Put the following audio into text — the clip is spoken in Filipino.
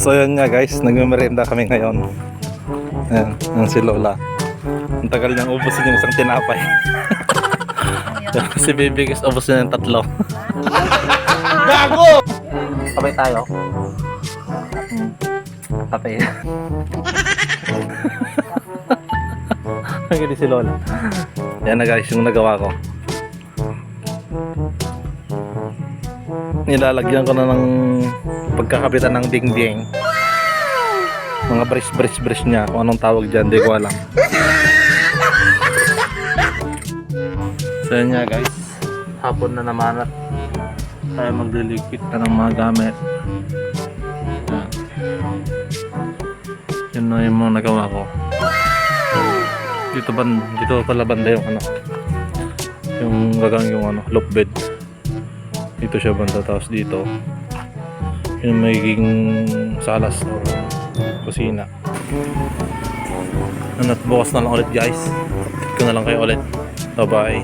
So yun nga guys, nagmemerenda kami ngayon. Ayan, yan si Lola. Ang tagal niyang ubusin yung isang tinapay. Si Baby guys, ubusin yung 3. Gago! Sabay tayo. Kapay. Ang ganda si Lola. Yan na guys, yung nagawa ko. Nilalagyan ko na ng pagkakapitan ng ding-ding. Mga brace niya, kung anong tawag dyan, di ko alam. So yun nga guys, hapon na naman at tayo magliligpit na ng mga gamit. Yan na yung mga nagawa ko. Dito pala banda yung ano, yung gagang yung ano, loft bed. Dito siya banda, tapos dito yung magiging salas o kusina. At bukas na lang ulit guys, update ko na lang kayo ulit. Bye bye.